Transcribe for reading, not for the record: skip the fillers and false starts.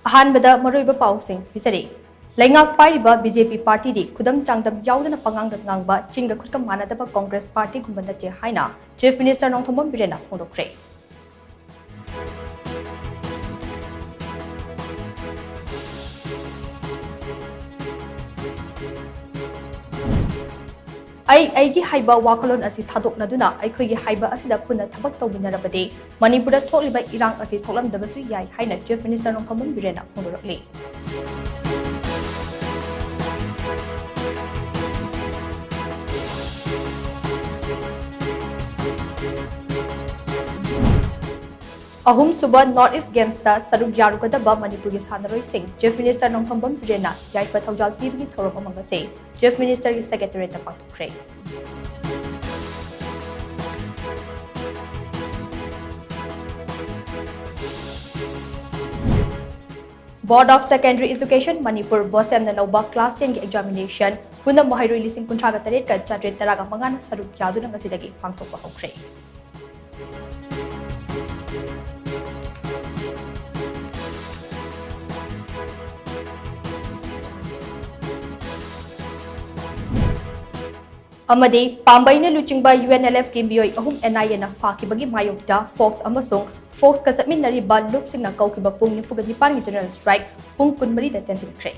ꯑꯍꯥꯟꯕꯗ ꯃꯔꯨꯑꯣꯏꯕ ꯄꯥꯎꯁꯤꯡ ꯄꯤꯖꯔꯤ ꯂꯩꯉꯥꯛ ꯄꯥꯏꯔꯤꯕ ꯕꯤꯖꯦꯄꯤ ꯄꯥꯔꯇꯤꯗꯤ ꯈꯨꯗꯝ ꯆꯥꯡꯗꯝ ꯌꯥꯎꯗꯅ ꯄꯉꯥꯡꯗ ꯉꯥꯡꯕ ꯆꯤꯡꯒ ꯈꯨꯠꯀ ꯃꯥꯟꯅꯗꯕ ꯀꯣꯡꯒ꯭ꯔꯦꯁ ꯄꯥꯔꯇꯤꯒꯨꯝꯕ ꯅꯠꯇꯦ ꯍꯥꯏꯅ ꯆꯤꯐ ꯃꯤꯅꯤꯁꯇꯔ ꯅꯣꯡꯊꯣꯝꯕꯝ ꯕꯤꯔꯦꯟꯅ ꯐꯣꯡꯗꯣꯛꯈ꯭ꯔꯦ ꯑꯩꯒꯤ ꯍꯩꯕ ꯋꯥꯈꯜꯂꯣꯟ ꯑꯁꯤ ꯊꯥꯗꯣꯛꯅꯗꯨꯅ ꯑꯩꯈꯣꯏꯒꯤ ꯍꯩꯕ ꯑꯁꯤꯗ ꯄꯨꯟꯅ ꯊꯕꯛ ꯇꯧꯃꯤꯟꯅꯔꯕꯗꯤ ꯃꯅꯤꯄꯨꯔꯗ ꯊꯣꯛꯂꯤꯕ ꯏꯔꯥꯡ ꯑꯁꯤ ꯊꯣꯛꯂꯝꯗꯕꯁꯨ ꯌꯥꯏ ꯍꯥꯏꯅ ꯆꯤꯐ ꯃꯤꯅꯤꯁꯇꯔ ꯅꯣꯡꯊꯣꯝꯕꯝ ꯕꯤꯔꯦꯟꯅ ꯐꯣꯡꯗꯣꯛꯂꯤ ꯑꯍꯨꯝꯁꯨꯕ ꯅꯣꯔꯊ ꯏꯁꯠ ꯒꯦꯝꯁꯇ ꯁꯔꯨꯛ ꯌꯥꯔꯨꯒꯗꯕ ꯃꯅꯤꯄꯨꯔꯒꯤ ꯁꯥꯟꯅꯔꯣꯏꯁꯤꯡ ꯆꯤꯐ ꯃꯤꯅꯤꯁꯇꯔ ꯅꯣꯡꯊꯣꯝꯕꯝ ꯕꯤꯔꯦꯟꯅ ꯌꯥꯏꯐ ꯊꯧꯖꯥꯜ ꯄꯤꯕꯒꯤ ꯊꯧꯔꯝ ꯑꯃ ꯉꯁꯤ ꯆꯤꯐ ꯃꯤꯅꯤꯁꯇꯔꯒꯤ ꯁꯦꯀ꯭ꯔꯦꯇꯔꯤꯌꯦꯠꯇ ꯄꯥꯡꯊꯣꯛꯈ꯭ꯔꯦ Board of Secondary Education Manipur BOSEM na lauba class 10 gi examination puna mahairoi 58 ka 835 na saruk yaduna ngasidagi pangthokpa hokre amadi pambaina luchingba UNLF ki miyoi ahum NIA na fakibagi mayokta Fox amasung Fox ka satminari ba lupsing na kaukiba pung 49 general strike pung kunmari da tensin kre